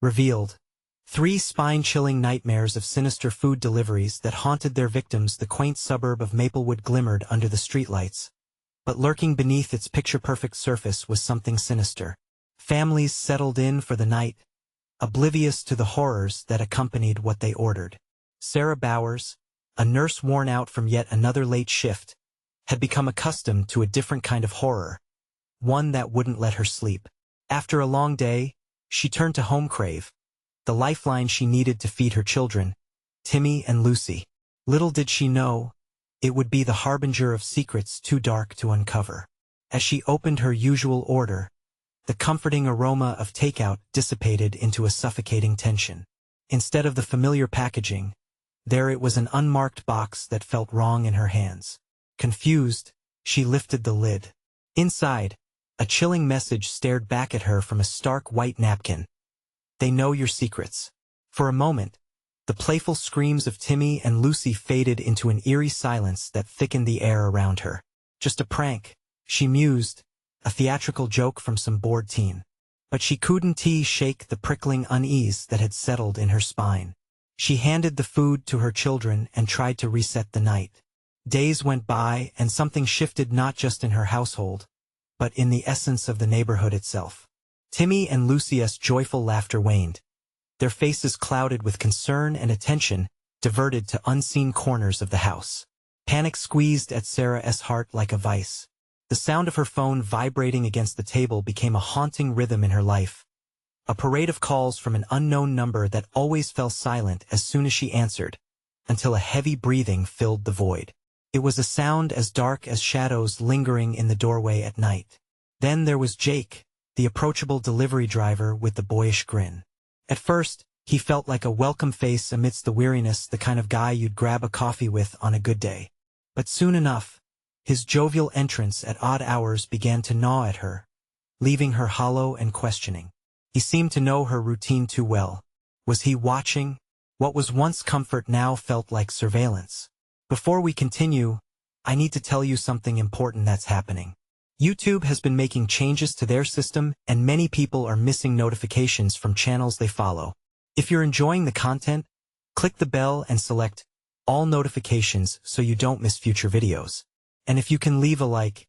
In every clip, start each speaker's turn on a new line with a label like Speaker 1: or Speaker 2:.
Speaker 1: revealed. 3 spine-chilling nightmares of sinister food deliveries that haunted their victims. The quaint suburb of Maplewood glimmered under the streetlights. But lurking beneath its picture-perfect surface was something sinister. Families settled in for the night, oblivious to the horrors that accompanied what they ordered. Sarah Bowers, a nurse worn out from yet another late shift, had become accustomed to a different kind of horror, one that wouldn't let her sleep. After a long day, she turned to home crave, the lifeline she needed to feed her children, Timmy and Lucy. Little did she know, it would be the harbinger of secrets too dark to uncover. As she opened her usual order, the comforting aroma of takeout dissipated into a suffocating tension. Instead of the familiar packaging, there it was an unmarked box that felt wrong in her hands. Confused, she lifted the lid. Inside, a chilling message stared back at her from a stark white napkin. They know your secrets. For a moment, the playful screams of Timmy and Lucy faded into an eerie silence that thickened the air around her. Just a prank, she mused, a theatrical joke from some bored teen. But she couldn't shake the prickling unease that had settled in her spine. She handed the food to her children and tried to reset the night. Days went by and something shifted not just in her household, but in the essence of the neighborhood itself. Timmy and Lucy's joyful laughter waned. Their faces clouded with concern and attention, diverted to unseen corners of the house. Panic squeezed at Sarah's heart like a vice. The sound of her phone vibrating against the table became a haunting rhythm in her life. A parade of calls from an unknown number that always fell silent as soon as she answered, until a heavy breathing filled the void. It was a sound as dark as shadows lingering in the doorway at night. Then there was Jake, the approachable delivery driver with the boyish grin. At first, he felt like a welcome face amidst the weariness, the kind of guy you'd grab a coffee with on a good day. But soon enough, his jovial entrance at odd hours began to gnaw at her, leaving her hollow and questioning. He seemed to know her routine too well. Was he watching? What was once comfort now felt like surveillance. Before we continue, I need to tell you something important that's happening. YouTube has been making changes to their system, and many people are missing notifications from channels they follow. If you're enjoying the content, click the bell and select all notifications so you don't miss future videos. And if you can leave a like,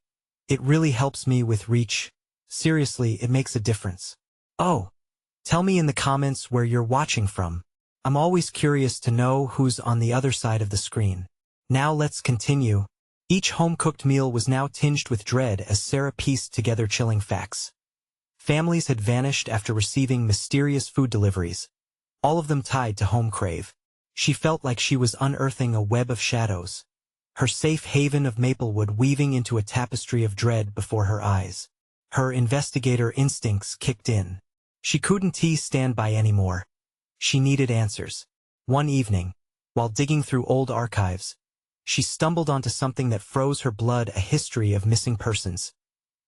Speaker 1: it really helps me with reach. Seriously, it makes a difference. Oh, tell me in the comments where you're watching from. I'm always curious to know who's on the other side of the screen. Now let's continue. Each home-cooked meal was now tinged with dread as Sarah pieced together chilling facts. Families had vanished after receiving mysterious food deliveries, all of them tied to home crave. She felt like she was unearthing a web of shadows, her safe haven of Maplewood weaving into a tapestry of dread before her eyes. Her investigator instincts kicked in. She couldn't stand by anymore. She needed answers. One evening, while digging through old archives, she stumbled onto something that froze her blood, a history of missing persons.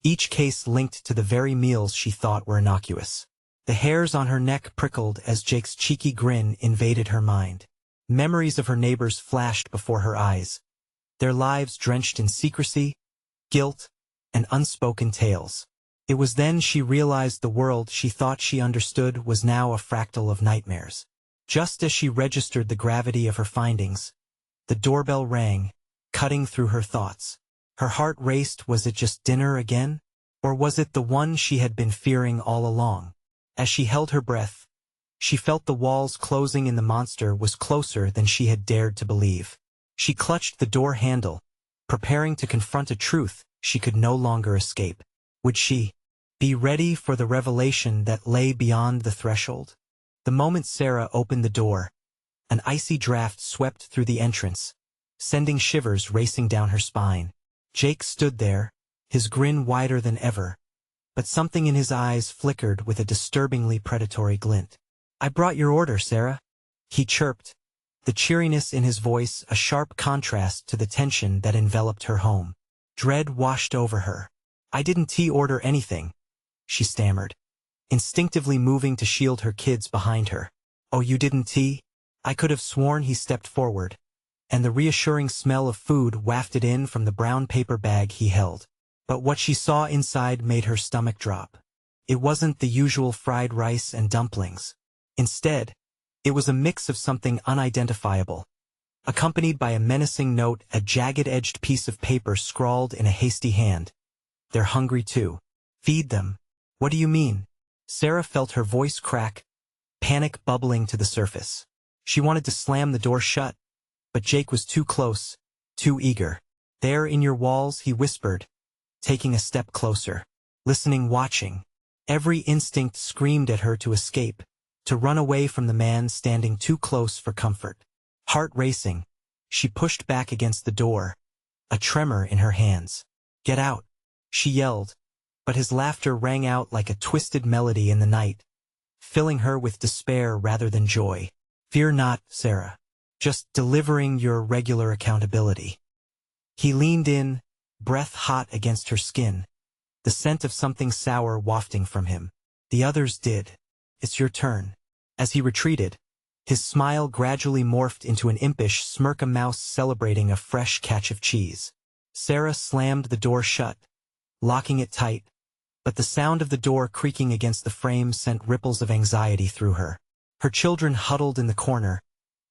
Speaker 1: Each case linked to the very meals she thought were innocuous. The hairs on her neck prickled as Jake's cheeky grin invaded her mind. Memories of her neighbors flashed before her eyes, their lives drenched in secrecy, guilt, and unspoken tales. It was then she realized the world she thought she understood was now a fractal of nightmares. Just as she registered the gravity of her findings, the doorbell rang, cutting through her thoughts. Her heart raced. Was it just dinner again? Or was it the one she had been fearing all along? As she held her breath, she felt the walls closing and the monster was closer than she had dared to believe. She clutched the door handle, preparing to confront a truth she could no longer escape. Would she be ready for the revelation that lay beyond the threshold? The moment Sarah opened the door, an icy draft swept through the entrance, sending shivers racing down her spine. Jake stood there, his grin wider than ever, but something in his eyes flickered with a disturbingly predatory glint. "I brought your order, Sarah," he chirped, the cheeriness in his voice a sharp contrast to the tension that enveloped her home. Dread washed over her. "I didn't order anything," she stammered, instinctively moving to shield her kids behind her. "Oh, you didn't?" I could have sworn. He stepped forward, and the reassuring smell of food wafted in from the brown paper bag he held. But what she saw inside made her stomach drop. It wasn't the usual fried rice and dumplings. Instead, it was a mix of something unidentifiable, accompanied by a menacing note, a jagged-edged piece of paper scrawled in a hasty hand. "They're hungry too. Feed them." "What do you mean?" Sarah felt her voice crack, panic bubbling to the surface. She wanted to slam the door shut, but Jake was too close, too eager. "There in your walls," he whispered, taking a step closer, listening, watching. Every instinct screamed at her to escape, to run away from the man standing too close for comfort. Heart racing, she pushed back against the door, a tremor in her hands. "Get out," she yelled, but his laughter rang out like a twisted melody in the night, filling her with despair rather than joy. "Fear not, Sarah. Just delivering your regular accountability." He leaned in, breath hot against her skin, the scent of something sour wafting from him. "The others did. It's your turn." As he retreated, his smile gradually morphed into an impish smirk, a mouse celebrating a fresh catch of cheese. Sarah slammed the door shut, locking it tight, but the sound of the door creaking against the frame sent ripples of anxiety through her. Her children huddled in the corner,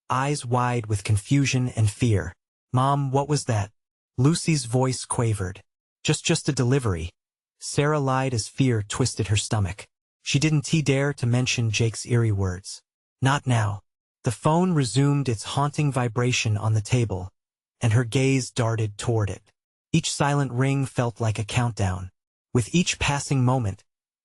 Speaker 1: eyes wide with confusion and fear. "Mom, what was that?" Lucy's voice quavered. Just a delivery," Sarah lied as fear twisted her stomach. She didn't dare to mention Jake's eerie words. "Not now." The phone resumed its haunting vibration on the table, and her gaze darted toward it. Each silent ring felt like a countdown. With each passing moment,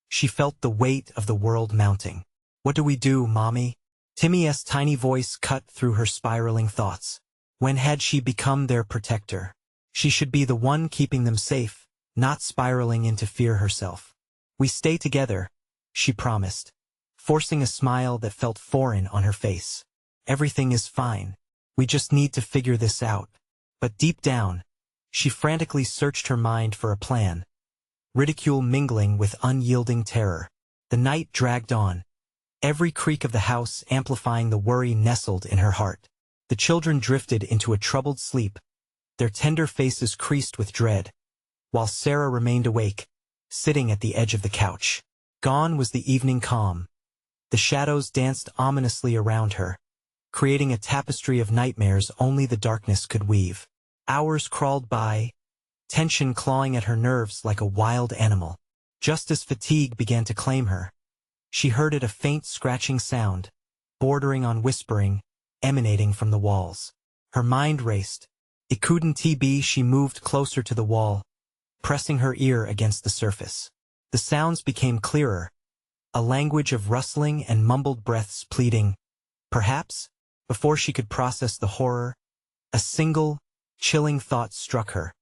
Speaker 1: she felt the weight of the world mounting. "What do we do, Mommy?" Timmy's tiny voice cut through her spiraling thoughts. When had she become their protector? She should be the one keeping them safe, not spiraling into fear herself. "We stay together," she promised, forcing a smile that felt foreign on her face. "Everything is fine. We just need to figure this out." But deep down, she frantically searched her mind for a plan, ridicule mingling with unyielding terror. The night dragged on, every creak of the house amplifying the worry nestled in her heart. The children drifted into a troubled sleep, their tender faces creased with dread, while Sarah remained awake, sitting at the edge of the couch. Gone was the evening calm. The shadows danced ominously around her, creating a tapestry of nightmares only the darkness could weave. Hours crawled by, tension clawing at her nerves like a wild animal. Just as fatigue began to claim her, she heard a faint scratching sound, bordering on whispering, emanating from the walls. Her mind raced. It couldn't be. She moved closer to the wall, pressing her ear against the surface. The sounds became clearer, a language of rustling and mumbled breaths pleading, perhaps. Before she could process the horror, a single, chilling thought struck her.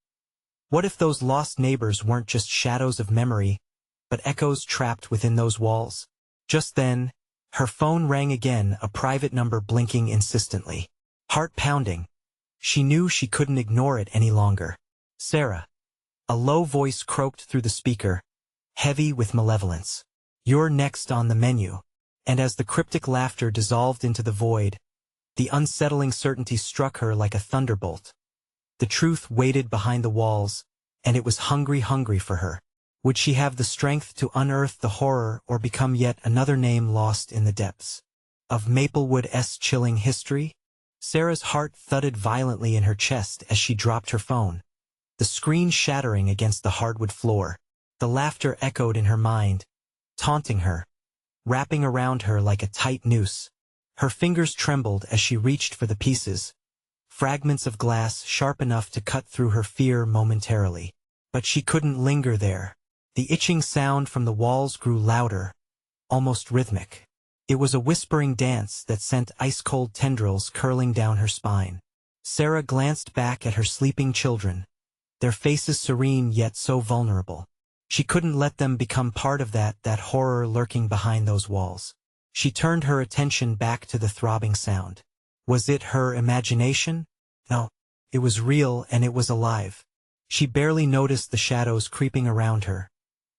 Speaker 1: What if those lost neighbors weren't just shadows of memory, but echoes trapped within those walls? Just then, her phone rang again, a private number blinking insistently. Heart pounding. She knew she couldn't ignore it any longer. "Sarah." A low voice croaked through the speaker, heavy with malevolence. "You're next on the menu." And as the cryptic laughter dissolved into the void, the unsettling certainty struck her like a thunderbolt. The truth waited behind the walls, and it was hungry for her. Would she have the strength to unearth the horror or become yet another name lost in the depths of Maplewood's chilling history? Sarah's heart thudded violently in her chest as she dropped her phone, the screen shattering against the hardwood floor. The laughter echoed in her mind, taunting her, wrapping around her like a tight noose. Her fingers trembled as she reached for the pieces, fragments of glass sharp enough to cut through her fear momentarily. But she couldn't linger there. The itching sound from the walls grew louder, almost rhythmic. It was a whispering dance that sent ice-cold tendrils curling down her spine. Sarah glanced back at her sleeping children, their faces serene yet so vulnerable. She couldn't let them become part of that horror lurking behind those walls. She turned her attention back to the throbbing sound. Was it her imagination? No, it was real and it was alive. She barely noticed the shadows creeping around her,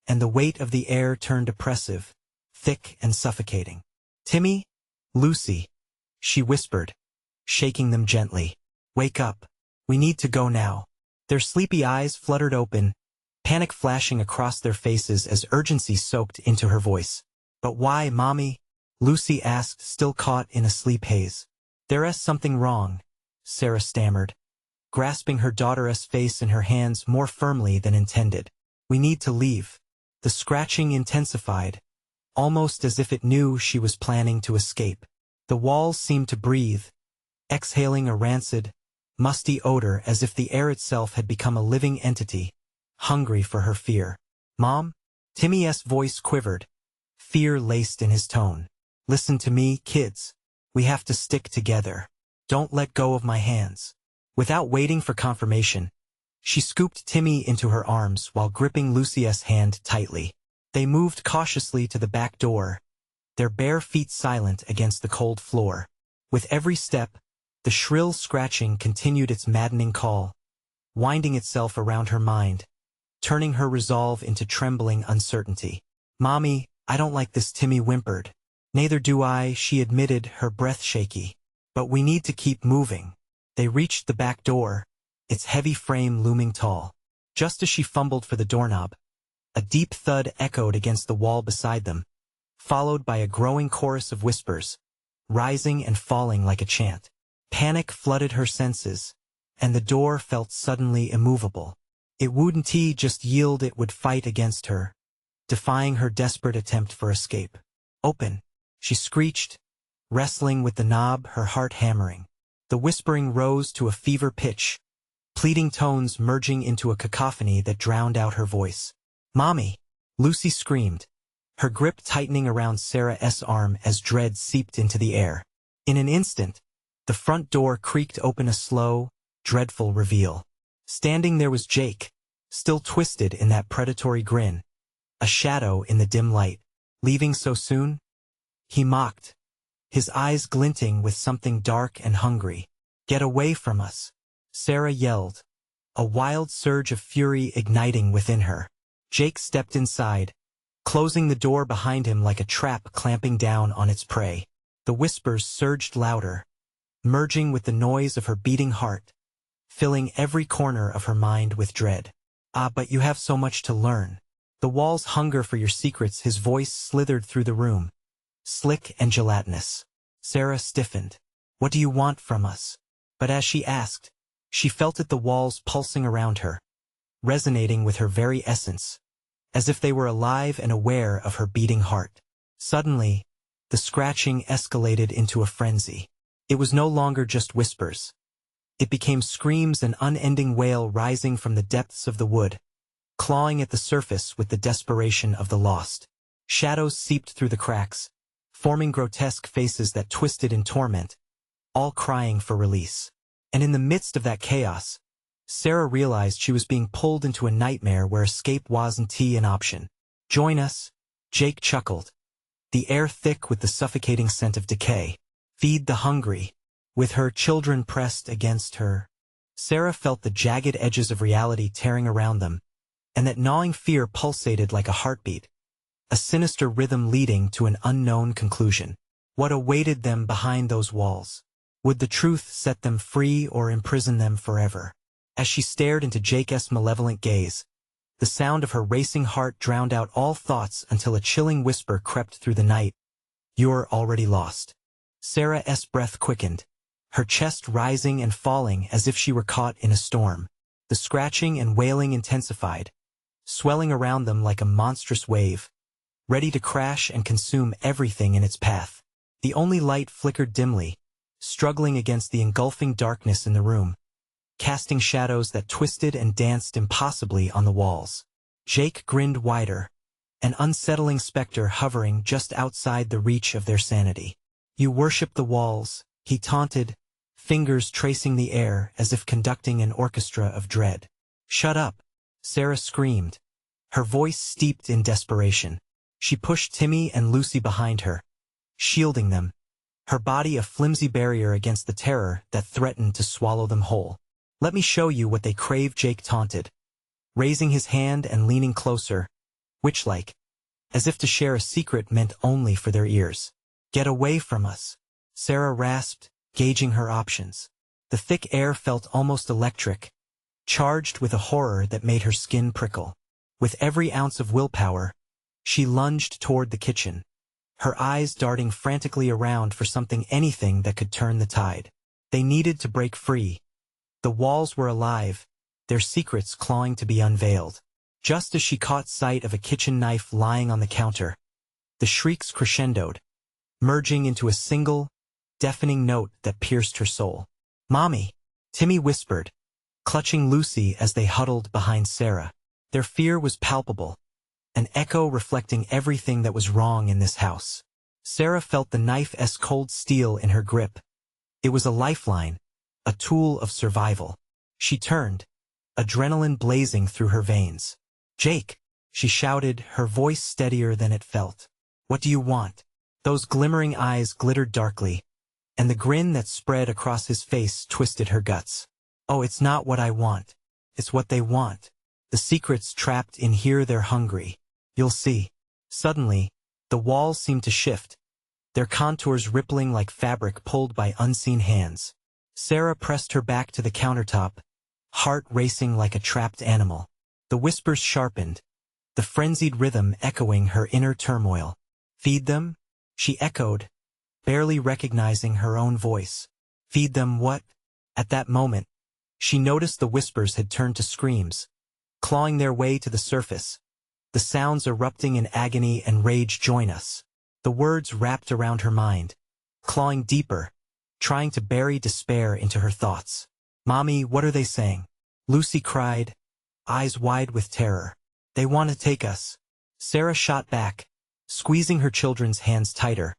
Speaker 1: and the weight of the air turned oppressive, thick and suffocating. "Timmy? Lucy," she whispered, shaking them gently. "Wake up. We need to go now." Their sleepy eyes fluttered open, panic flashing across their faces as urgency soaked into her voice. "But why, Mommy?" Lucy asked, still caught in a sleep haze. "There's something wrong," Sarah stammered, grasping her daughter's face in her hands more firmly than intended. "We need to leave." The scratching intensified, almost as if it knew she was planning to escape. The walls seemed to breathe, exhaling a rancid, musty odor as if the air itself had become a living entity, hungry for her fear. "Mom?" Timmy's voice quivered, fear laced in his tone. "Listen to me, kids. We have to stick together. Don't let go of my hands." Without waiting for confirmation, she scooped Timmy into her arms while gripping Lucy's hand tightly. They moved cautiously to the back door, their bare feet silent against the cold floor. With every step, the shrill scratching continued its maddening call, winding itself around her mind, turning her resolve into trembling uncertainty. "Mommy, I don't like this," Timmy whimpered. "Neither do I," she admitted, her breath shaky. "But we need to keep moving." They reached the back door, its heavy frame looming tall. Just as she fumbled for the doorknob, a deep thud echoed against the wall beside them, followed by a growing chorus of whispers, rising and falling like a chant. Panic flooded her senses, and the door felt suddenly immovable. It wouldn't just yield, it would fight against her, defying her desperate attempt for escape. "Open," she screeched, wrestling with the knob, her heart hammering. The whispering rose to a fever pitch, pleading tones merging into a cacophony that drowned out her voice. "Mommy!" Lucy screamed, her grip tightening around Sarah's arm as dread seeped into the air. In an instant, the front door creaked open, a slow, dreadful reveal. Standing there was Jake, still twisted in that predatory grin, a shadow in the dim light. "Leaving so soon?" he mocked, his eyes glinting with something dark and hungry. "Get away from us," Sarah yelled, a wild surge of fury igniting within her. Jake stepped inside, closing the door behind him like a trap clamping down on its prey. The whispers surged louder, merging with the noise of her beating heart, filling every corner of her mind with dread. "Ah, but you have so much to learn. The walls hunger for your secrets." His voice slithered through the room, slick and gelatinous. Sarah stiffened. "What do you want from us?" But as she asked, she felt the walls pulsing around her, resonating with her very essence, as if they were alive and aware of her beating heart. Suddenly, the scratching escalated into a frenzy. It was no longer just whispers. It became screams, an unending wail rising from the depths of the wood, clawing at the surface with the desperation of the lost. Shadows seeped through the cracks, forming grotesque faces that twisted in torment, all crying for release. And in the midst of that chaos, Sarah realized she was being pulled into a nightmare where escape wasn't an option. "Join us," Jake chuckled, the air thick with the suffocating scent of decay. "Feed the hungry." With her children pressed against her, Sarah felt the jagged edges of reality tearing around them, and that gnawing fear pulsated like a heartbeat, a sinister rhythm leading to an unknown conclusion. What awaited them behind those walls? Would the truth set them free or imprison them forever? As she stared into Jake's malevolent gaze, the sound of her racing heart drowned out all thoughts until a chilling whisper crept through the night. "You're already lost." Sarah's breath quickened, her chest rising and falling as if she were caught in a storm. The scratching and wailing intensified, swelling around them like a monstrous wave, ready to crash and consume everything in its path. The only light flickered dimly, struggling against the engulfing darkness in the room, casting shadows that twisted and danced impossibly on the walls. Jake grinned wider, an unsettling specter hovering just outside the reach of their sanity. "You worship the walls," he taunted, fingers tracing the air as if conducting an orchestra of dread. "Shut up," Sarah screamed, her voice steeped in desperation. She pushed Timmy and Lucy behind her, shielding them, her body a flimsy barrier against the terror that threatened to swallow them whole. "Let me show you what they crave," Jake taunted, raising his hand and leaning closer, witch-like, as if to share a secret meant only for their ears. "Get away from us," Sarah rasped, gauging her options. The thick air felt almost electric, charged with a horror that made her skin prickle. With every ounce of willpower, she lunged toward the kitchen, her eyes darting frantically around for anything that could turn the tide. They needed to break free. The walls were alive, their secrets clawing to be unveiled. Just as she caught sight of a kitchen knife lying on the counter, the shrieks crescendoed, merging into a single, deafening note that pierced her soul. "Mommy!" Timmy whispered, clutching Lucy as they huddled behind Sarah. Their fear was palpable, an echo reflecting everything that was wrong in this house. Sarah felt the knife's cold steel in her grip. It was a lifeline, a tool of survival. She turned, adrenaline blazing through her veins. "Jake!" she shouted, her voice steadier than it felt. "What do you want?" Those glimmering eyes glittered darkly, and the grin that spread across his face twisted her guts. "Oh, it's not what I want. It's what they want. The secret's trapped in here, they're hungry. You'll see." Suddenly, the walls seemed to shift, their contours rippling like fabric pulled by unseen hands. Sarah pressed her back to the countertop, heart racing like a trapped animal. The whispers sharpened, the frenzied rhythm echoing her inner turmoil. "Feed them?" she echoed, barely recognizing her own voice. "Feed them what?" At that moment, she noticed the whispers had turned to screams, clawing their way to the surface. The sounds erupting in agony and rage. "Join us." The words wrapped around her mind, clawing deeper, trying to bury despair into her thoughts. "Mommy, what are they saying?" Lucy cried, eyes wide with terror. "They want to take us." Sarah shot back, squeezing her children's hands tighter,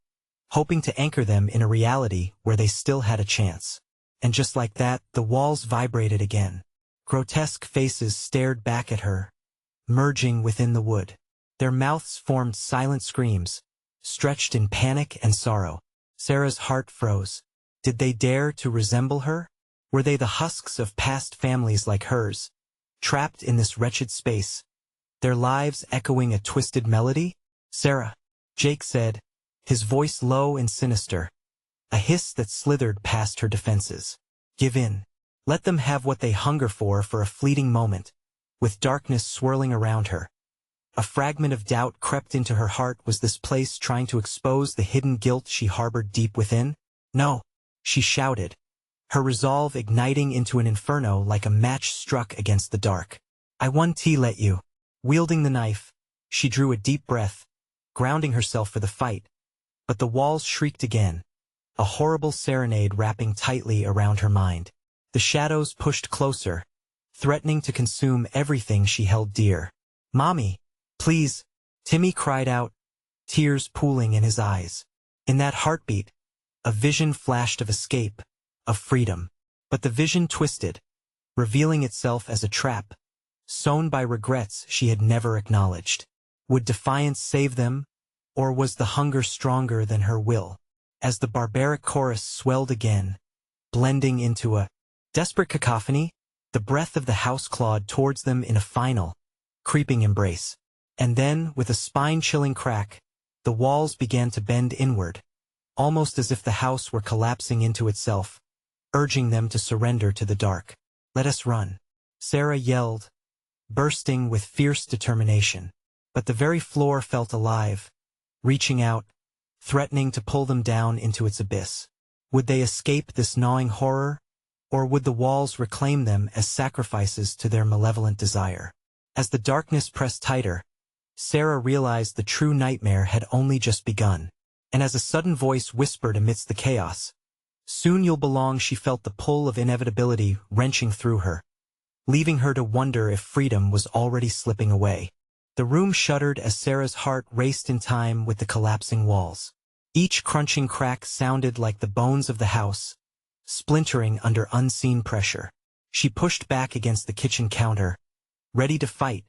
Speaker 1: hoping to anchor them in a reality where they still had a chance. And just like that, the walls vibrated again. Grotesque faces stared back at her, merging within the wood. Their mouths formed silent screams, stretched in panic and sorrow. Sarah's heart froze. Did they dare to resemble her? Were they the husks of past families like hers, trapped in this wretched space, their lives echoing a twisted melody? "Sarah," Jake said, his voice low and sinister, a hiss that slithered past her defenses. "Give in. Let them have what they hunger for a fleeting moment." With darkness swirling around her, a fragment of doubt crept into her heart. Was this place trying to expose the hidden guilt she harbored deep within? "No," she shouted, her resolve igniting into an inferno like a match struck against the dark. "I won't let you." Wielding the knife, she drew a deep breath, grounding herself for the fight. But the walls shrieked again, a horrible serenade wrapping tightly around her mind. The shadows pushed closer, threatening to consume everything she held dear. "Mommy, please," Timmy cried out, tears pooling in his eyes. In that heartbeat, a vision flashed of escape, of freedom. But the vision twisted, revealing itself as a trap, sown by regrets she had never acknowledged. Would defiance save them, or was the hunger stronger than her will? As the barbaric chorus swelled again, blending into a desperate cacophony, the breath of the house clawed towards them in a final, creeping embrace. And then, with a spine-chilling crack, the walls began to bend inward, almost as if the house were collapsing into itself, urging them to surrender to the dark. "Let us run," Sarah yelled, bursting with fierce determination. But the very floor felt alive, reaching out, threatening to pull them down into its abyss. Would they escape this gnawing horror, or would the walls reclaim them as sacrifices to their malevolent desire? As the darkness pressed tighter, Sarah realized the true nightmare had only just begun. And as a sudden voice whispered amidst the chaos, "Soon you'll belong," she felt the pull of inevitability wrenching through her, leaving her to wonder if freedom was already slipping away. The room shuddered as Sarah's heart raced in time with the collapsing walls. Each crunching crack sounded like the bones of the house, splintering under unseen pressure. She pushed back against the kitchen counter, ready to fight,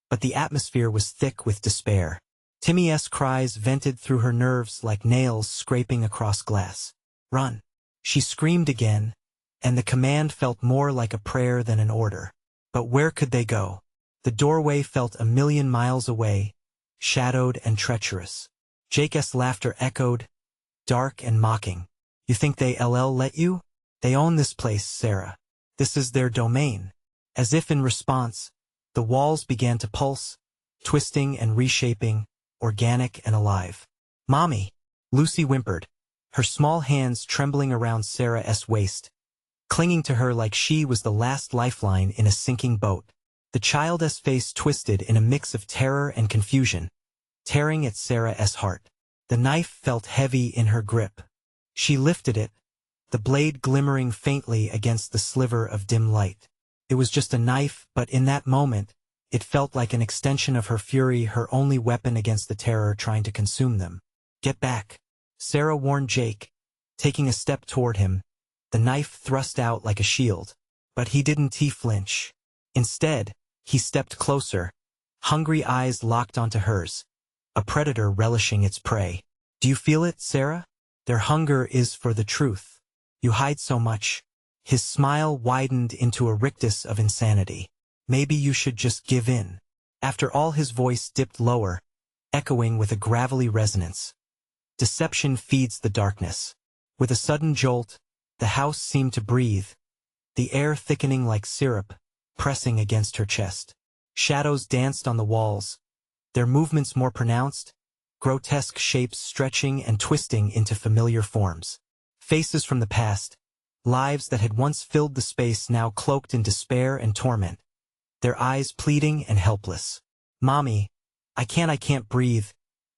Speaker 1: but the atmosphere was thick with despair. Timmy's cries vented through her nerves like nails scraping across glass. "Run!" she screamed again, and the command felt more like a prayer than an order. But where could they go? The doorway felt a million miles away, shadowed and treacherous. Jake's laughter echoed, dark and mocking. "You think they'll let you? They own this place, Sarah. This is their domain." As if in response, the walls began to pulse, twisting and reshaping, organic and alive. "Mommy," Lucy whimpered, her small hands trembling around Sarah's waist, clinging to her like she was the last lifeline in a sinking boat. The child's face twisted in a mix of terror and confusion, tearing at Sarah's heart. The knife felt heavy in her grip. She lifted it, the blade glimmering faintly against the sliver of dim light. It was just a knife, but in that moment, it felt like an extension of her fury, her only weapon against the terror trying to consume them. "Get back," Sarah warned Jake, taking a step toward him, the knife thrust out like a shield. But he didn't flinch. Instead, he stepped closer, hungry eyes locked onto hers, a predator relishing its prey. "Do you feel it, Sarah? Their hunger is for the truth. You hide so much." His smile widened into a rictus of insanity. "Maybe you should just give in." After all, his voice dipped lower, echoing with a gravelly resonance. "Deception feeds the darkness." With a sudden jolt, the house seemed to breathe, the air thickening like syrup, pressing against her chest. Shadows danced on the walls, their movements more pronounced, grotesque shapes stretching and twisting into familiar forms. Faces from the past, lives that had once filled the space now cloaked in despair and torment, their eyes pleading and helpless. "Mommy, I can't breathe,"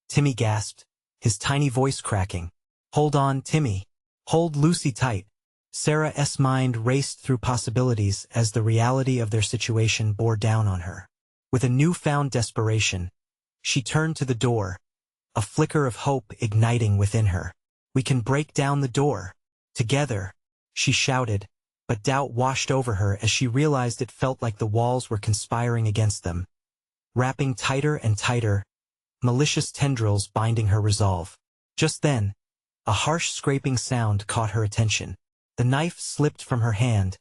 Speaker 1: Timmy gasped, his tiny voice cracking. "Hold on, Timmy. Hold Lucy tight." Sarah's mind raced through possibilities as the reality of their situation bore down on her. With a newfound desperation, she turned to the door, a flicker of hope igniting within her. "We can break down the door. Together," she shouted, but doubt washed over her as she realized it felt like the walls were conspiring against them, wrapping tighter and tighter, malicious tendrils binding her resolve. Just then, a harsh scraping sound caught her attention. The knife slipped from her hand,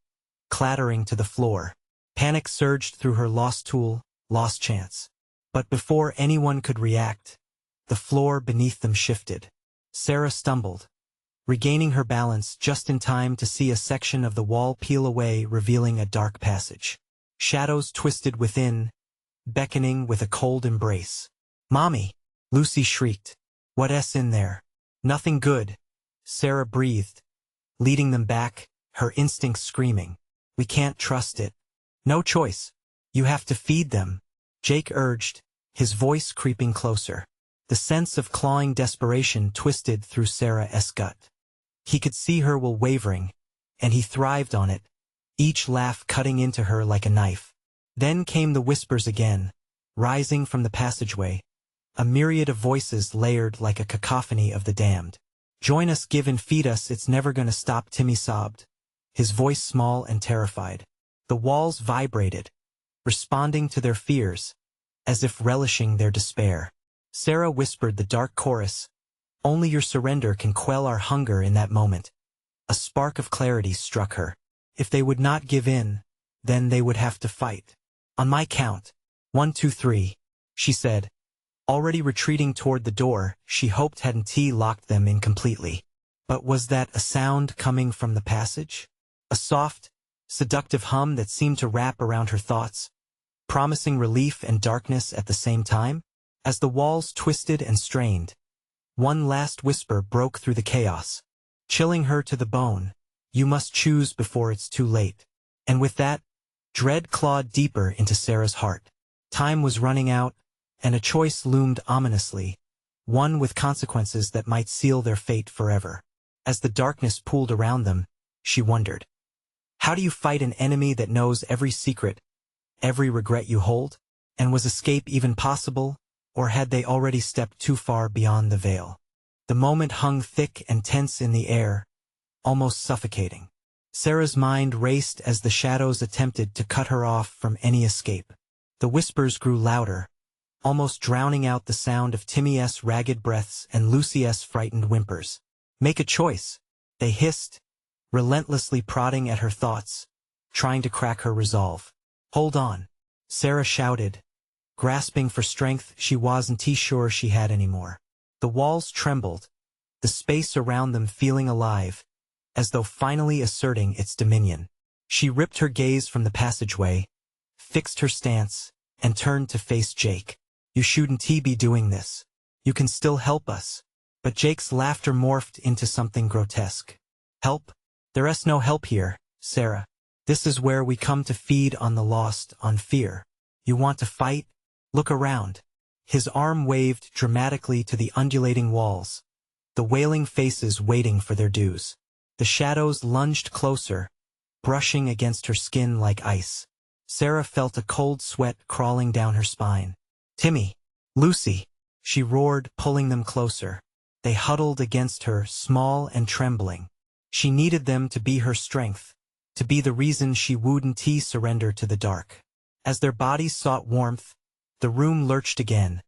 Speaker 1: clattering to the floor. Panic surged through her. Lost tool, lost chance. But before anyone could react, the floor beneath them shifted. Sarah stumbled, regaining her balance just in time to see a section of the wall peel away, revealing a dark passage. Shadows twisted within, beckoning with a cold embrace. "Mommy!" Lucy shrieked. "What's in there?" "Nothing good," Sarah breathed, leading them back, her instincts screaming. "We can't trust it." "No choice. You have to feed them," Jake urged, his voice creeping closer. The sense of clawing desperation twisted through Sarah's gut. He could see her will wavering, and he thrived on it, each laugh cutting into her like a knife. Then came the whispers again, rising from the passageway, a myriad of voices layered like a cacophony of the damned. "Join us, give and feed us, it's never gonna stop," Timmy sobbed, his voice small and terrified. The walls vibrated, responding to their fears, as if relishing their despair. Sarah whispered the dark chorus, "Only your surrender can quell our hunger." In that moment, a spark of clarity struck her. If they would not give in, then they would have to fight. "On my count, 1, 2, 3, she said, already retreating toward the door she hoped hadn't locked them in completely. But was that a sound coming from the passage? A soft, seductive hum that seemed to wrap around her thoughts, promising relief and darkness at the same time? As the walls twisted and strained, one last whisper broke through the chaos, chilling her to the bone. "You must choose before it's too late." And with that, dread clawed deeper into Sarah's heart. Time was running out, and a choice loomed ominously, one with consequences that might seal their fate forever. As the darkness pooled around them, she wondered, how do you fight an enemy that knows every secret, every regret you hold? And was escape even possible? Or had they already stepped too far beyond the veil? The moment hung thick and tense in the air, almost suffocating. Sarah's mind raced as the shadows attempted to cut her off from any escape. The whispers grew louder, almost drowning out the sound of Timmy's ragged breaths and Lucy's frightened whimpers. "Make a choice," they hissed, relentlessly prodding at her thoughts, trying to crack her resolve. "Hold on," Sarah shouted, grasping for strength she wasn't sure she had anymore. The walls trembled, the space around them feeling alive, as though finally asserting its dominion. She ripped her gaze from the passageway, fixed her stance, and turned to face Jake. "You shouldn't be doing this. You can still help us." But Jake's laughter morphed into something grotesque. Help? There's no help here, Sarah. This is where we come to feed on the lost, on fear. You want to fight? Look around. His arm waved dramatically to the undulating walls, the wailing faces waiting for their dues. The shadows lunged closer, brushing against her skin like ice. Sarah felt a cold sweat crawling down her spine. Timmy! Lucy! She roared, pulling them closer. They huddled against her, small and trembling. She needed them to be her strength, to be the reason she wouldn't surrender to the dark. As their bodies sought warmth, the room lurched again,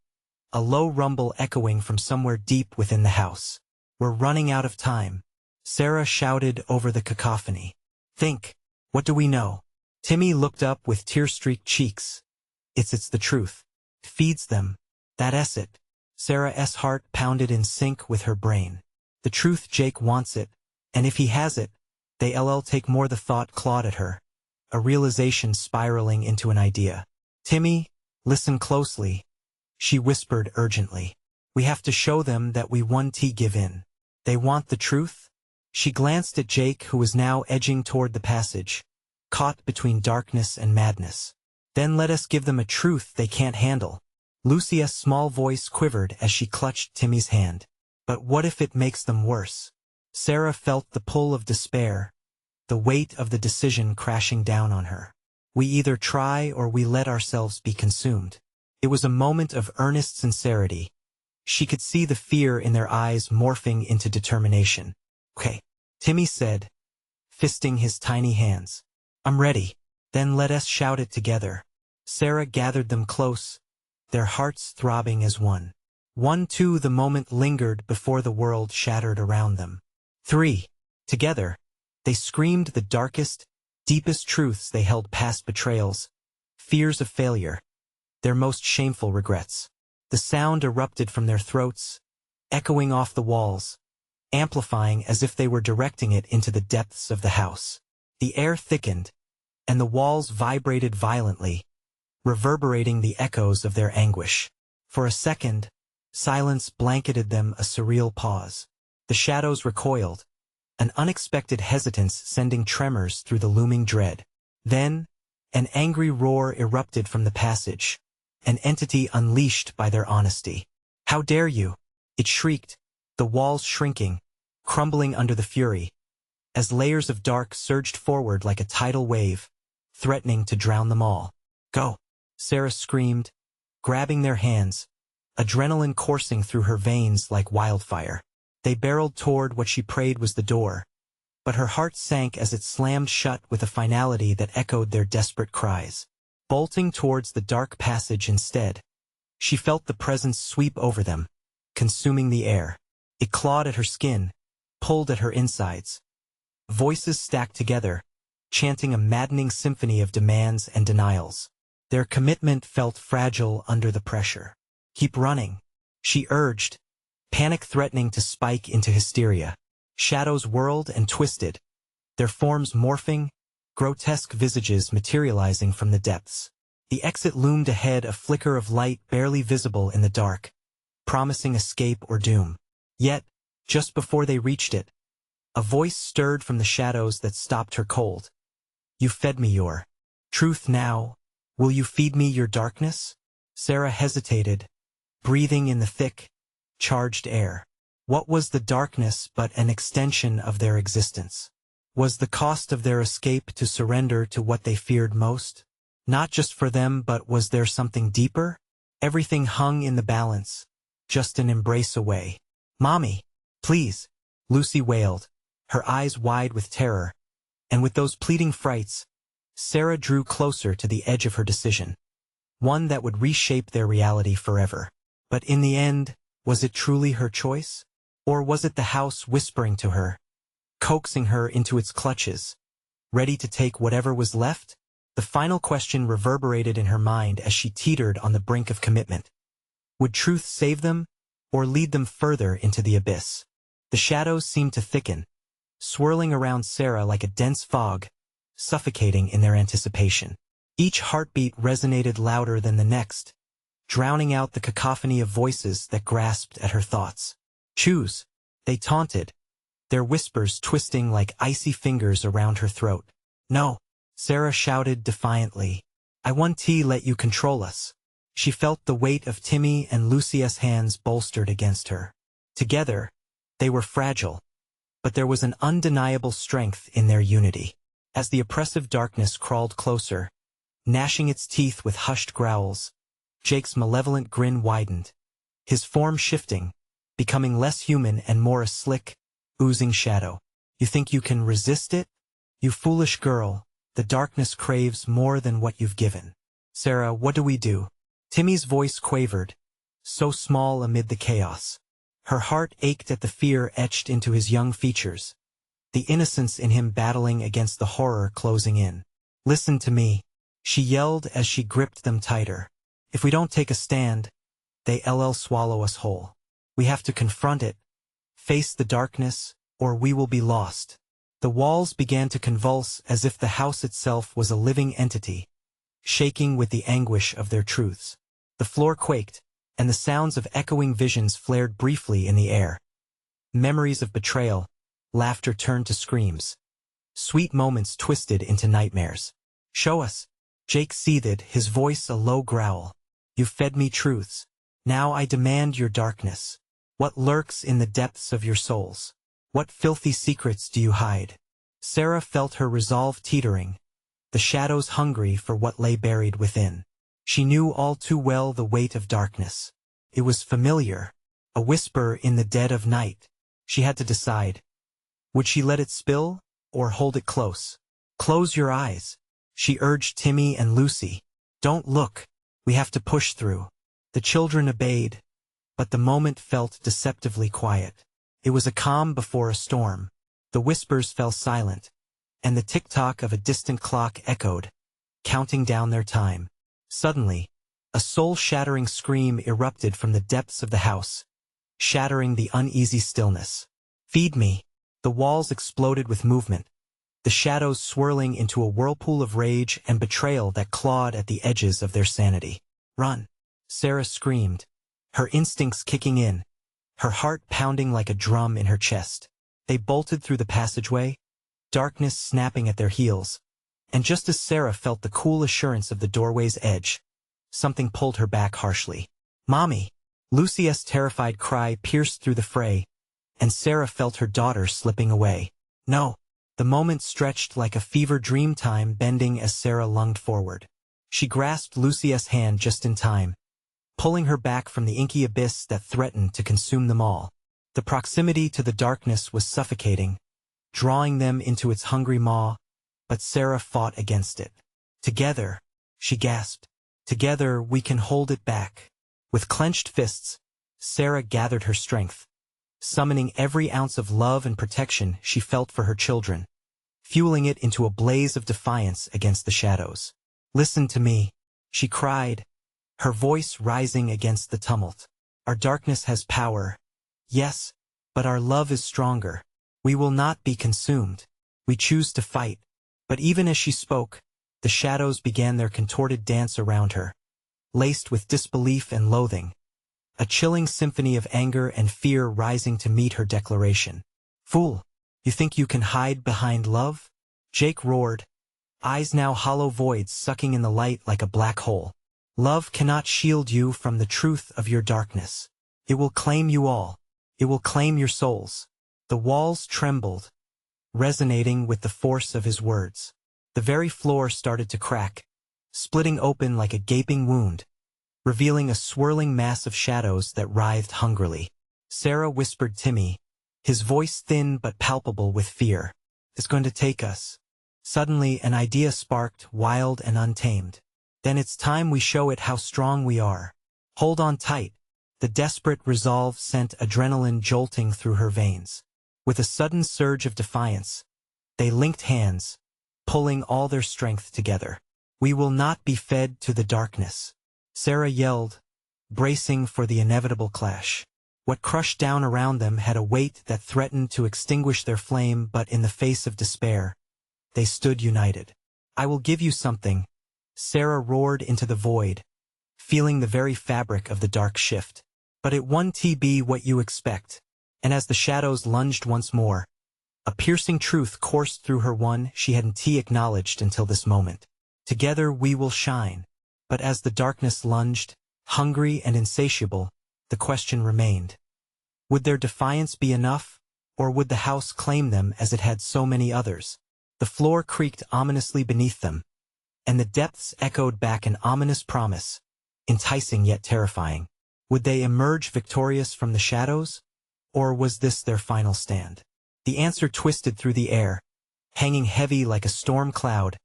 Speaker 1: a low rumble echoing from somewhere deep within the house. We're running out of time, Sarah shouted over the cacophony. Think, what do we know? Timmy looked up with tear-streaked cheeks. It's the truth. Feeds them. That's it. Sarah's heart pounded in sync with her brain. The truth. Jake wants it, and if he has it, they'll take more. The thought clawed at her, a realization spiraling into an idea. Timmy, listen closely, she whispered urgently. We have to show them that we won't give in. They want the truth? She glanced at Jake, who was now edging toward the passage, caught between darkness and madness. Then let us give them a truth they can't handle. Lucy's small voice quivered as she clutched Timmy's hand. But what if it makes them worse? Sarah felt the pull of despair, the weight of the decision crashing down on her. We either try or we let ourselves be consumed. It was a moment of earnest sincerity. She could see the fear in their eyes morphing into determination. Okay, Timmy said, fisting his tiny hands. I'm ready. Then let us shout it together. Sarah gathered them close, their hearts throbbing as one. 1, 2. The moment lingered before the world shattered around them. 3. Together, they screamed the darkest, deepest truths they held, past betrayals, fears of failure, their most shameful regrets. The sound erupted from their throats, echoing off the walls, amplifying as if they were directing it into the depths of the house. The air thickened, and the walls vibrated violently, reverberating the echoes of their anguish. For a second, silence blanketed them, a surreal pause. The shadows recoiled, an unexpected hesitance sending tremors through the looming dread. Then, an angry roar erupted from the passage, an entity unleashed by their honesty. How dare you? It shrieked, the walls shrinking, crumbling under the fury, as layers of dark surged forward like a tidal wave, threatening to drown them all. Go! Sarah screamed, grabbing their hands, adrenaline coursing through her veins like wildfire. They barreled toward what she prayed was the door, but her heart sank as it slammed shut with a finality that echoed their desperate cries. Bolting towards the dark passage instead, she felt the presence sweep over them, consuming the air. It clawed at her skin, pulled at her insides. Voices stacked together, chanting a maddening symphony of demands and denials. Their commitment felt fragile under the pressure. Keep running, she urged, panic threatening to spike into hysteria. Shadows whirled and twisted, their forms morphing, grotesque visages materializing from the depths. The exit loomed ahead, a flicker of light barely visible in the dark, promising escape or doom. Yet, just before they reached it, a voice stirred from the shadows that stopped her cold. You fed me your truth. Now, will you feed me your darkness? Sarah hesitated, breathing in the thick, charged air. What was the darkness but an extension of their existence? Was the cost of their escape to surrender to what they feared most? Not just for them, but was there something deeper? Everything hung in the balance, just an embrace away. Mommy, please, Lucy wailed, her eyes wide with terror. And with those pleading frights, Sarah drew closer to the edge of her decision, one that would reshape their reality forever. But in the end, was it truly her choice? Or was it the house whispering to her, coaxing her into its clutches, ready to take whatever was left? The final question reverberated in her mind as she teetered on the brink of commitment. Would truth save them, or lead them further into the abyss? The shadows seemed to thicken, swirling around Sarah like a dense fog, suffocating in their anticipation. Each heartbeat resonated louder than the next, drowning out the cacophony of voices that grasped at her thoughts. Choose. They taunted, their whispers twisting like icy fingers around her throat. No, Sarah shouted defiantly. I won't let you control us. She felt the weight of Timmy and Lucia's hands bolstered against her. Together, they were fragile, but there was an undeniable strength in their unity. As the oppressive darkness crawled closer, gnashing its teeth with hushed growls, Jake's malevolent grin widened, his form shifting, becoming less human and more a slick, oozing shadow. You think you can resist it? You foolish girl, the darkness craves more than what you've given. Sarah, what do we do? Timmy's voice quavered, so small amid the chaos. Her heart ached at the fear etched into his young features, the innocence in him battling against the horror closing in. Listen to me, she yelled as she gripped them tighter. If we don't take a stand, they'll swallow us whole. We have to confront it, face the darkness, or we will be lost. The walls began to convulse as if the house itself was a living entity, shaking with the anguish of their truths. The floor quaked, and the sounds of echoing visions flared briefly in the air. Memories of betrayal, laughter turned to screams. Sweet moments twisted into nightmares. Show us. Jake seethed, his voice a low growl. You fed me truths. Now I demand your darkness. What lurks in the depths of your souls? What filthy secrets do you hide? Sarah felt her resolve teetering, the shadows hungry for what lay buried within. She knew all too well the weight of darkness. It was familiar, a whisper in the dead of night. She had to decide. Would she let it spill, or hold it close? Close your eyes, she urged Timmy and Lucy. Don't look, we have to push through. The children obeyed, but the moment felt deceptively quiet. It was a calm before a storm. The whispers fell silent, and the tick-tock of a distant clock echoed, counting down their time. Suddenly, a soul-shattering scream erupted from the depths of the house, shattering the uneasy stillness. Feed me. The walls exploded with movement, the shadows swirling into a whirlpool of rage and betrayal that clawed at the edges of their sanity. Run! Sarah screamed, her instincts kicking in, her heart pounding like a drum in her chest. They bolted through the passageway, darkness snapping at their heels, and just as Sarah felt the cool assurance of the doorway's edge, something pulled her back harshly. Mommy! Lucia's terrified cry pierced through the fray, and Sarah felt her daughter slipping away. No! The moment stretched like a fever dream, time bending as Sarah lunged forward. She grasped Lucia's hand just in time, pulling her back from the inky abyss that threatened to consume them all. The proximity to the darkness was suffocating, drawing them into its hungry maw, but Sarah fought against it. Together, she gasped. Together we can hold it back. With clenched fists, Sarah gathered her strength, summoning every ounce of love and protection she felt for her children, fueling it into a blaze of defiance against the shadows. Listen to me, she cried, her voice rising against the tumult. Our darkness has power, yes, but our love is stronger. We will not be consumed. We choose to fight. But even as she spoke, the shadows began their contorted dance around her, laced with disbelief and loathing, a chilling symphony of anger and fear rising to meet her declaration. Fool! You think you can hide behind love? Jake roared, eyes now hollow voids sucking in the light like a black hole. Love cannot shield you from the truth of your darkness. It will claim you all. It will claim your souls. The walls trembled, resonating with the force of his words. The very floor started to crack, splitting open like a gaping wound, revealing a swirling mass of shadows that writhed hungrily. Sarah whispered Timmy, his voice thin but palpable with fear. It's going to take us. Suddenly an idea sparked, wild and untamed. Then it's time we show it how strong we are. Hold on tight. The desperate resolve sent adrenaline jolting through her veins. With a sudden surge of defiance, they linked hands, pulling all their strength together. We will not be fed to the darkness, Sarah yelled, bracing for the inevitable clash. What crushed down around them had a weight that threatened to extinguish their flame, but in the face of despair, they stood united. I will give you something, Sarah roared into the void, feeling the very fabric of the dark shift. But it won't be what you expect. And as the shadows lunged once more, a piercing truth coursed through her, one she hadn't acknowledged until this moment. Together we will shine. But as the darkness lunged, hungry and insatiable, the question remained. Would their defiance be enough, or would the house claim them as it had so many others? The floor creaked ominously beneath them, and the depths echoed back an ominous promise, enticing yet terrifying. Would they emerge victorious from the shadows, or was this their final stand? The answer twisted through the air, hanging heavy like a storm cloud,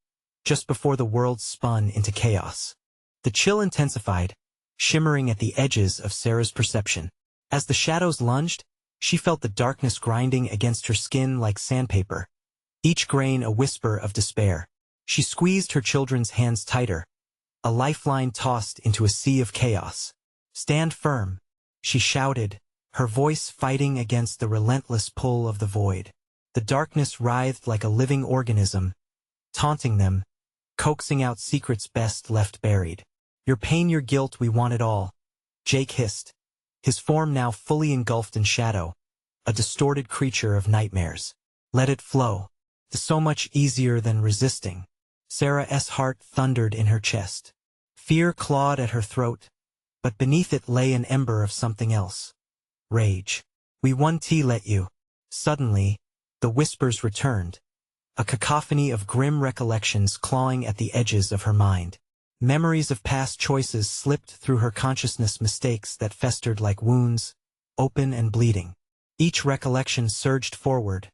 Speaker 1: just before the world spun into chaos. The chill intensified, shimmering at the edges of Sarah's perception. As the shadows lunged, she felt the darkness grinding against her skin like sandpaper, each grain a whisper of despair. She squeezed her children's hands tighter, a lifeline tossed into a sea of chaos. "Stand firm," she shouted, her voice fighting against the relentless pull of the void. The darkness writhed like a living organism, taunting them, coaxing out secrets best left buried. "Your pain, your guilt, we want it all," Jake hissed, his form now fully engulfed in shadow, a distorted creature of nightmares. "Let it flow. It's so much easier than resisting." Sarah's heart thundered in her chest. Fear clawed at her throat, but beneath it lay an ember of something else. Rage. "We won't let you." Suddenly, the whispers returned, a cacophony of grim recollections clawing at the edges of her mind. Memories of past choices slipped through her consciousness, mistakes that festered like wounds, open and bleeding. Each recollection surged forward,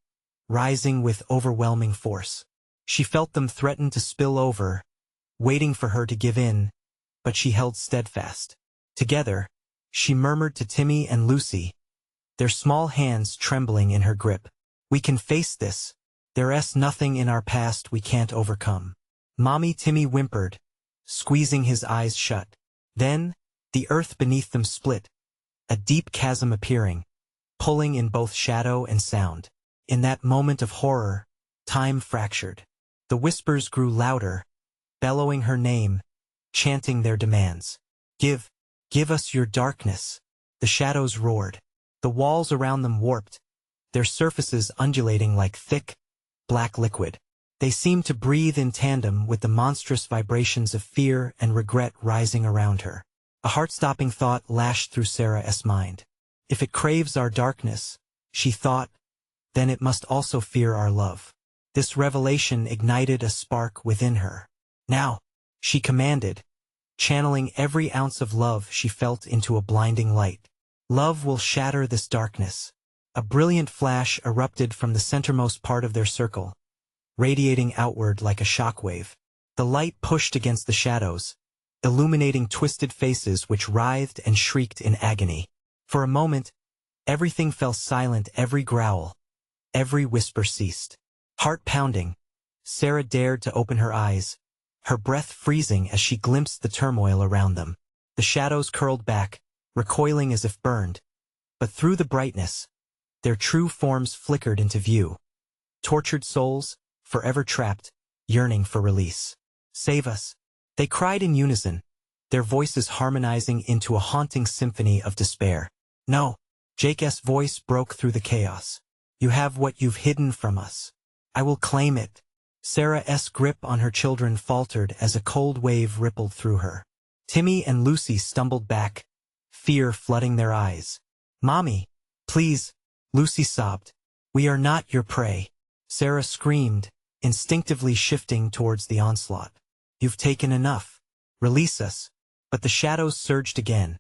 Speaker 1: rising with overwhelming force. She felt them threaten to spill over, waiting for her to give in, but she held steadfast. Together, she murmured to Timmy and Lucy, their small hands trembling in her grip. "We can face this. There's nothing in our past we can't overcome." "Mommy," Timmy whimpered, squeezing his eyes shut. Then, the earth beneath them split, a deep chasm appearing, pulling in both shadow and sound. In that moment of horror, time fractured. The whispers grew louder, bellowing her name, chanting their demands. Give us your darkness." The shadows roared. The walls around them warped, their surfaces undulating like thick, black liquid. They seemed to breathe in tandem with the monstrous vibrations of fear and regret rising around her. A heart-stopping thought lashed through Sarah's mind. If it craves our darkness, she thought, then it must also fear our love. This revelation ignited a spark within her. "Now," she commanded, channeling every ounce of love she felt into a blinding light. "Love will shatter this darkness." A brilliant flash erupted from the centermost part of their circle, radiating outward like a shockwave. The light pushed against the shadows, illuminating twisted faces which writhed and shrieked in agony. For a moment, everything fell silent, every growl, every whisper ceased. Heart pounding, Sarah dared to open her eyes, her breath freezing as she glimpsed the turmoil around them. The shadows curled back, recoiling as if burned, but through the brightness, their true forms flickered into view. Tortured souls, forever trapped, yearning for release. "Save us," they cried in unison, their voices harmonizing into a haunting symphony of despair. "No," Jake's voice broke through the chaos. "You have what you've hidden from us. I will claim it." Sarah's grip on her children faltered as a cold wave rippled through her. Timmy and Lucy stumbled back, fear flooding their eyes. "Mommy, please," Lucy sobbed. "We are not your prey." Sarah screamed, instinctively shifting towards the onslaught. "You've taken enough. Release us." But the shadows surged again,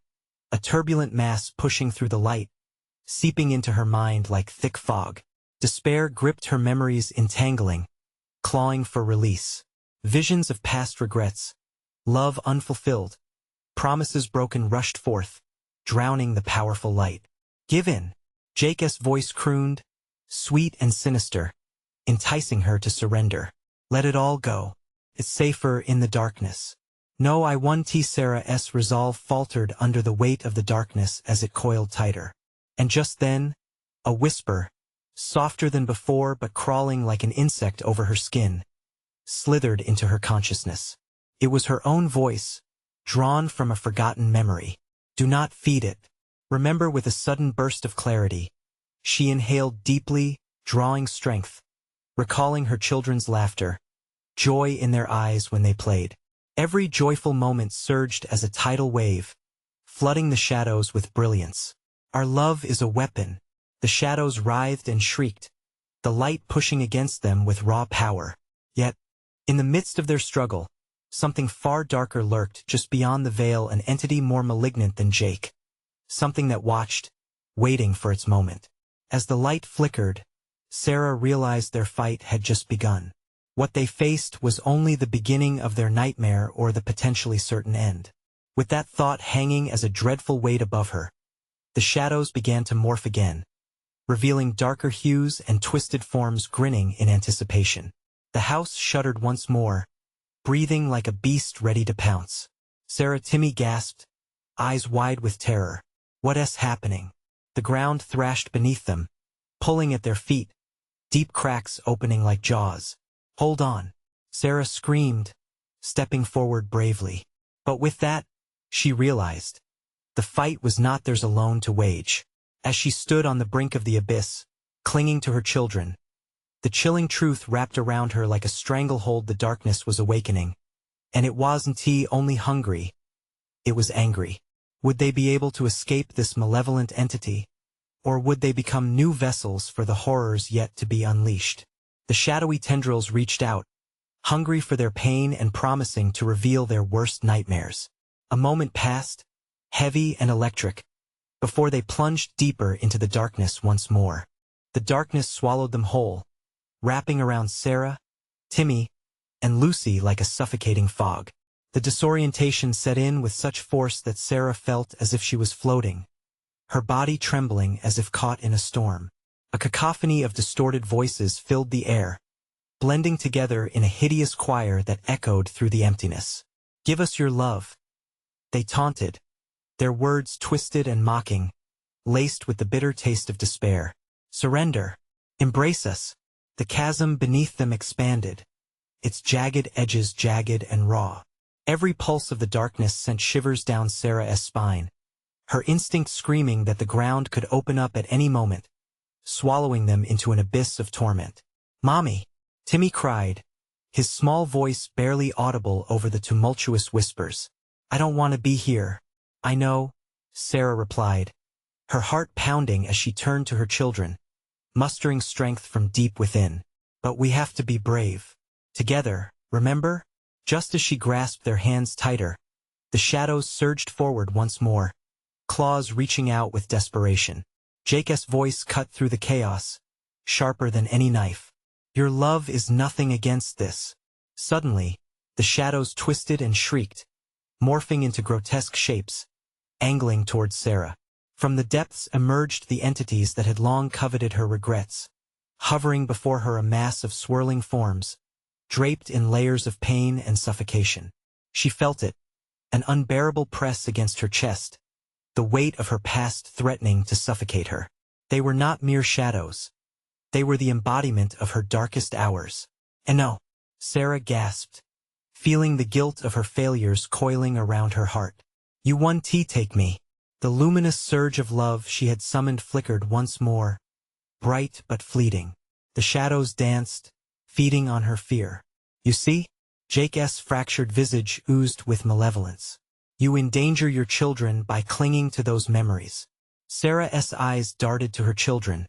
Speaker 1: a turbulent mass pushing through the light, seeping into her mind like thick fog. Despair gripped her memories, entangling, clawing for release. Visions of past regrets, love unfulfilled, promises broken rushed forth, drowning the powerful light. "Give in," Jake's voice crooned, sweet and sinister, enticing her to surrender. "Let it all go. It's safer in the darkness." "No, I won't." Sarah's resolve faltered under the weight of the darkness as it coiled tighter. And just then, a whisper, softer than before but crawling like an insect over her skin, slithered into her consciousness. It was her own voice, drawn from a forgotten memory. "Do not feed it." Remember, with a sudden burst of clarity, She inhaled deeply, drawing strength, recalling her children's laughter, joy in their eyes when they played. Every joyful moment surged as a tidal wave, flooding the shadows with brilliance. Our love is a weapon. The shadows writhed and shrieked, the light pushing against them with raw power. Yet, in the midst of their struggle, something far darker lurked just beyond the veil, an entity more malignant than Jake. Something that watched, waiting for its moment. As the light flickered, Sarah realized their fight had just begun. What they faced was only the beginning of their nightmare or the potentially certain end. With that thought hanging as a dreadful weight above her, the shadows began to morph again, revealing darker hues and twisted forms grinning in anticipation. The house shuddered once more, breathing like a beast ready to pounce. Sarah Timmy gasped, eyes wide with terror. What's happening? The ground thrashed beneath them, pulling at their feet, deep cracks opening like jaws. Hold on, Sarah screamed, stepping forward bravely. But with that, she realized, the fight was not theirs alone to wage. As she stood on the brink of the abyss, clinging to her children, the chilling truth wrapped around her like a stranglehold. The darkness was awakening. And it wasn't only hungry, it was angry. Would they be able to escape this malevolent entity? Or would they become new vessels for the horrors yet to be unleashed? The shadowy tendrils reached out, hungry for their pain and promising to reveal their worst nightmares. A moment passed, heavy and electric, before they plunged deeper into the darkness once more. The darkness swallowed them whole, wrapping around Sarah, Timmy, and Lucy like a suffocating fog. The disorientation set in with such force that Sarah felt as if she was floating, her body trembling as if caught in a storm. A cacophony of distorted voices filled the air, blending together in a hideous choir that echoed through the emptiness. Give us your love, they taunted, their words twisted and mocking, laced with the bitter taste of despair. Surrender, embrace us. The chasm beneath them expanded, its jagged edges jagged and raw. Every pulse of the darkness sent shivers down Sarah's spine, her instinct screaming that the ground could open up at any moment, swallowing them into an abyss of torment. Mommy, Timmy cried, his small voice barely audible over the tumultuous whispers. I don't want to be here. I know, Sarah replied, her heart pounding as she turned to her children, mustering strength from deep within. But we have to be brave. Together, remember? Just as she grasped their hands tighter, the shadows surged forward once more, claws reaching out with desperation. Jake's voice cut through the chaos, sharper than any knife. Your love is nothing against this. Suddenly, the shadows twisted and shrieked, morphing into grotesque shapes, angling towards Sarah. From the depths emerged the entities that had long coveted her regrets, hovering before her a mass of swirling forms, draped in layers of pain and suffocation. She felt it, an unbearable press against her chest, the weight of her past threatening to suffocate her. They were not mere shadows. They were the embodiment of her darkest hours. And no, Sarah gasped, feeling the guilt of her failures coiling around her heart. You won, take me. The luminous surge of love she had summoned flickered once more, bright but fleeting. The shadows danced, feeding on her fear. You see? Jake's fractured visage oozed with malevolence. You endanger your children by clinging to those memories. Sarah's eyes darted to her children,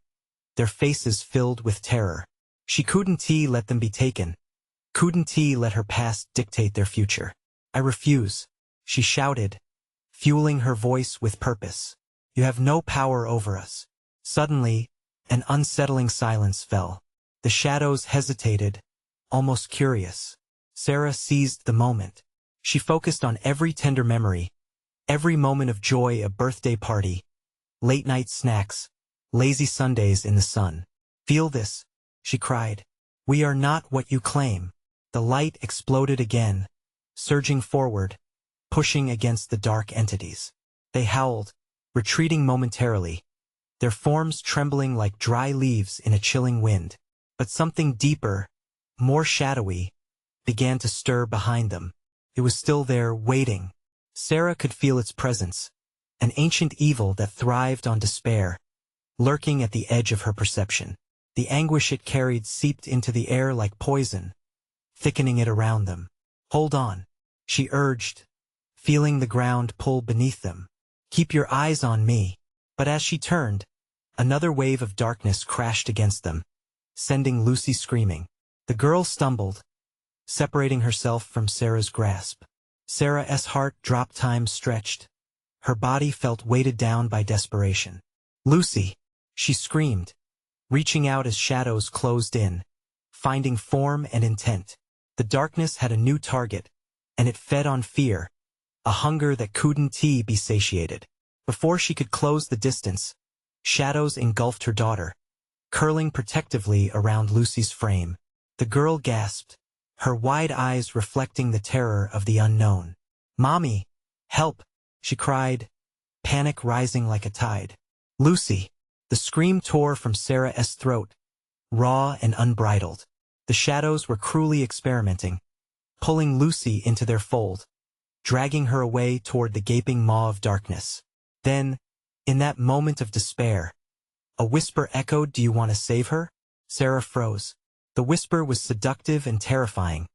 Speaker 1: their faces filled with terror. She couldn't let them be taken. Couldn't let her past dictate their future. I refuse, she shouted, fueling her voice with purpose. You have no power over us. Suddenly, an unsettling silence fell. The shadows hesitated, almost curious. Sarah seized the moment. She focused on every tender memory, every moment of joy, a birthday party, late-night snacks, lazy Sundays in the sun. Feel this, she cried. We are not what you claim. The light exploded again, surging forward, pushing against the dark entities. They howled, retreating momentarily, their forms trembling like dry leaves in a chilling wind. But something deeper, more shadowy, began to stir behind them. It was still there, waiting. Sarah could feel its presence, an ancient evil that thrived on despair, lurking at the edge of her perception. The anguish it carried seeped into the air like poison, thickening it around them. "Hold on," she urged, feeling the ground pull beneath them. "Keep your eyes on me." But as she turned, another wave of darkness crashed against them, sending Lucy screaming. The girl stumbled, separating herself from Sarah's grasp. Sarah's heart dropped, time stretched. Her body felt weighted down by desperation. "Lucy!" she screamed, reaching out as shadows closed in, finding form and intent. The darkness had a new target, and it fed on fear, a hunger that couldn't be satiated. Before she could close the distance, shadows engulfed her daughter, curling protectively around Lucy's frame. The girl gasped, her wide eyes reflecting the terror of the unknown. "Mommy! Help!" she cried, panic rising like a tide. "Lucy!" The scream tore from Sarah's throat, raw and unbridled. The shadows were cruelly experimenting, pulling Lucy into their fold, dragging her away toward the gaping maw of darkness. Then, in that moment of despair, a whisper echoed, "Do you want to save her?" Sarah froze. The whisper was seductive and terrifying,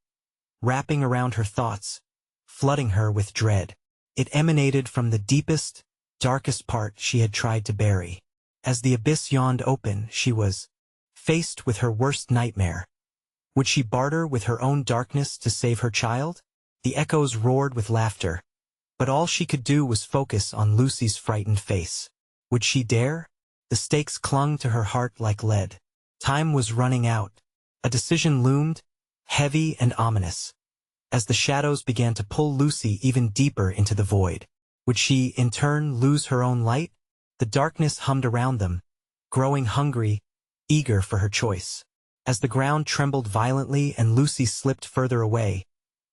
Speaker 1: wrapping around her thoughts, flooding her with dread. It emanated from the deepest, darkest part she had tried to bury. As the abyss yawned open, she was faced with her worst nightmare. Would she barter with her own darkness to save her child? The echoes roared with laughter, but all she could do was focus on Lucy's frightened face. Would she dare? The stakes clung to her heart like lead. Time was running out. A decision loomed, heavy and ominous, as the shadows began to pull Lucy even deeper into the void. Would she, in turn, lose her own light? The darkness hummed around them, growing hungry, eager for her choice. As the ground trembled violently and Lucy slipped further away,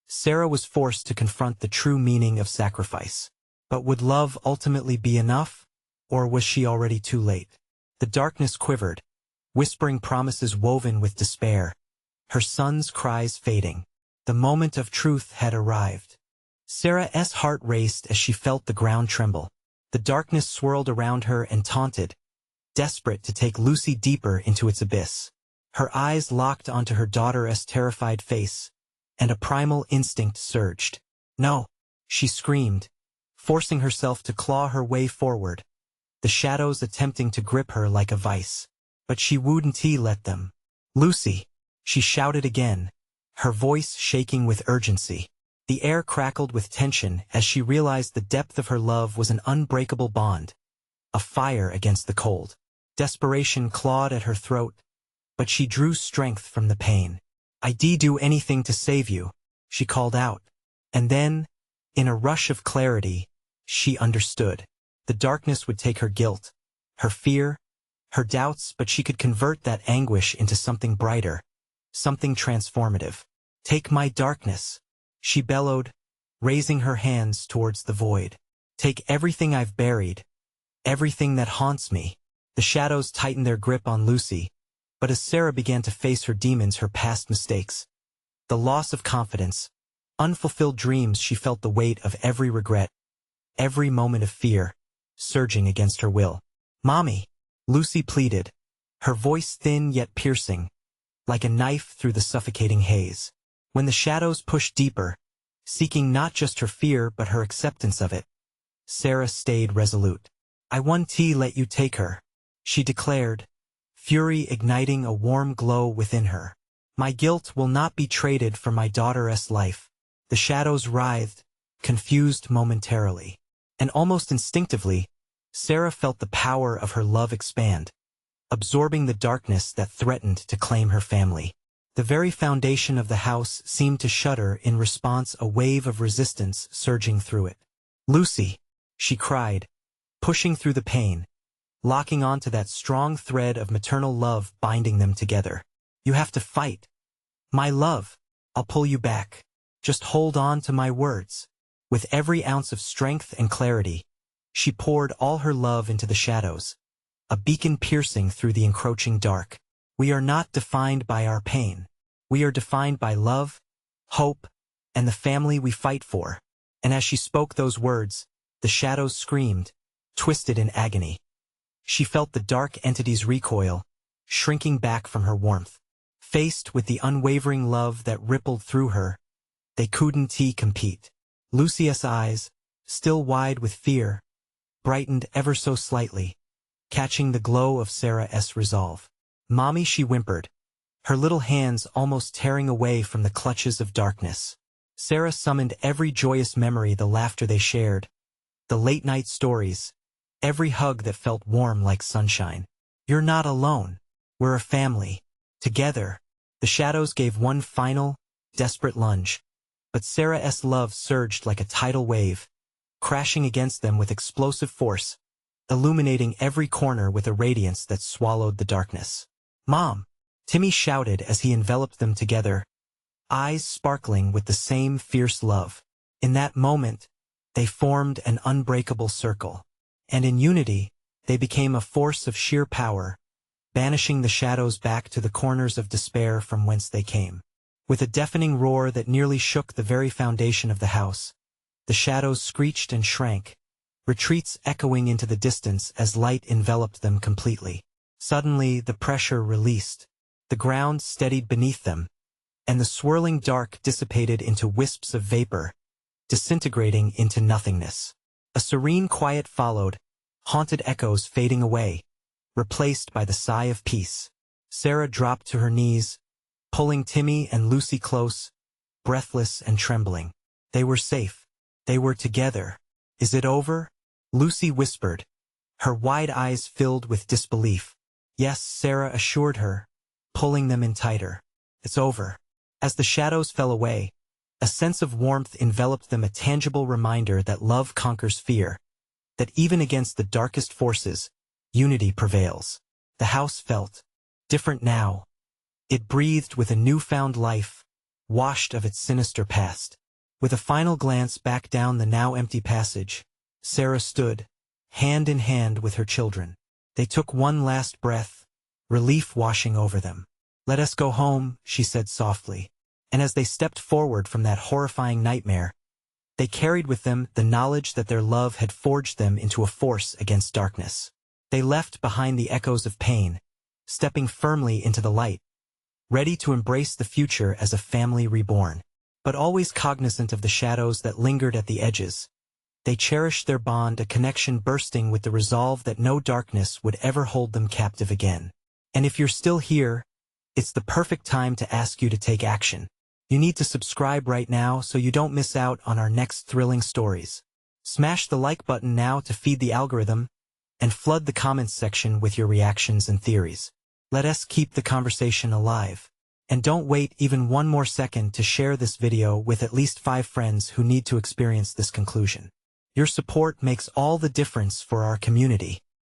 Speaker 1: Sarah was forced to confront the true meaning of sacrifice. But would love ultimately be enough, or was she already too late? The darkness quivered, whispering promises woven with despair, her son's cries fading. The moment of truth had arrived. Sarah's heart raced as she felt the ground tremble. The darkness swirled around her and taunted, desperate to take Lucy deeper into its abyss. Her eyes locked onto her daughter's terrified face, and a primal instinct surged. "No!" she screamed, forcing herself to claw her way forward, the shadows attempting to grip her like a vice. But she wouldn't let them. "Lucy!" she shouted again, her voice shaking with urgency. The air crackled with tension as she realized the depth of her love was an unbreakable bond, a fire against the cold. Desperation clawed at her throat, but she drew strength from the pain. "I'd do anything to save you," she called out. And then, in a rush of clarity, she understood. The darkness would take her guilt, her fear, her doubts, but she could convert that anguish into something brighter, something transformative. "Take my darkness," she bellowed, raising her hands towards the void. "Take everything I've buried, everything that haunts me." The shadows tightened their grip on Lucy, but as Sarah began to face her demons, her past mistakes, the loss of confidence, unfulfilled dreams, she felt the weight of every regret, every moment of fear, surging against her will. "Mommy!" Lucy pleaded, her voice thin yet piercing, like a knife through the suffocating haze. When the shadows pushed deeper, seeking not just her fear but her acceptance of it, Sarah stayed resolute. "I won't let you take her," she declared, fury igniting a warm glow within her. "My guilt will not be traded for my daughter's life." The shadows writhed, confused momentarily, and almost instinctively, Sarah felt the power of her love expand, absorbing the darkness that threatened to claim her family. The very foundation of the house seemed to shudder in response, a wave of resistance surging through it. "Lucy!" she cried, pushing through the pain, locking onto that strong thread of maternal love binding them together. "You have to fight. My love, I'll pull you back. Just hold on to my words." With every ounce of strength and clarity, she poured all her love into the shadows, a beacon piercing through the encroaching dark. "We are not defined by our pain. We are defined by love, hope, and the family we fight for." And as she spoke those words, the shadows screamed, twisted in agony. She felt the dark entity's recoil, shrinking back from her warmth. Faced with the unwavering love that rippled through her, they couldn't compete. Lucia's eyes, still wide with fear, brightened ever so slightly, catching the glow of Sarah's resolve. "Mommy," she whimpered, her little hands almost tearing away from the clutches of darkness. Sarah summoned every joyous memory, the laughter they shared, the late-night stories, every hug that felt warm like sunshine. "You're not alone. We're a family. Together." The shadows gave one final, desperate lunge, but Sarah's love surged like a tidal wave, crashing against them with explosive force, illuminating every corner with a radiance that swallowed the darkness. "Mom!" Timmy shouted as he enveloped them together, eyes sparkling with the same fierce love. In that moment, they formed an unbreakable circle, and in unity, they became a force of sheer power, banishing the shadows back to the corners of despair from whence they came. With a deafening roar that nearly shook the very foundation of the house, the shadows screeched and shrank, retreats echoing into the distance as light enveloped them completely. Suddenly, the pressure released, the ground steadied beneath them, and the swirling dark dissipated into wisps of vapor, disintegrating into nothingness. A serene quiet followed, haunted echoes fading away, replaced by the sigh of peace. Sarah dropped to her knees, pulling Timmy and Lucy close, breathless and trembling. They were safe. They were together. "Is it over?" Lucy whispered, her wide eyes filled with disbelief. "Yes," Sarah assured her, pulling them in tighter. "It's over." As the shadows fell away, a sense of warmth enveloped them, a tangible reminder that love conquers fear, that even against the darkest forces, unity prevails. The house felt different now. It breathed with a newfound life, washed of its sinister past. With a final glance back down the now empty passage, Sarah stood, hand in hand with her children. They took one last breath, relief washing over them. "Let us go home," she said softly, and as they stepped forward from that horrifying nightmare, they carried with them the knowledge that their love had forged them into a force against darkness. They left behind the echoes of pain, stepping firmly into the light, ready to embrace the future as a family reborn. But always cognizant of the shadows that lingered at the edges, they cherished their bond, a connection bursting with the resolve that no darkness would ever hold them captive again. And if you're still here, it's the perfect time to ask you to take action. You need to subscribe right now so you don't miss out on our next thrilling stories. Smash the like button now to feed the algorithm, and flood the comments section with your reactions and theories. Let us keep the conversation alive. And don't wait even one more second to share this video with at least 5 friends who need to experience this conclusion. Your support makes all the difference for our community.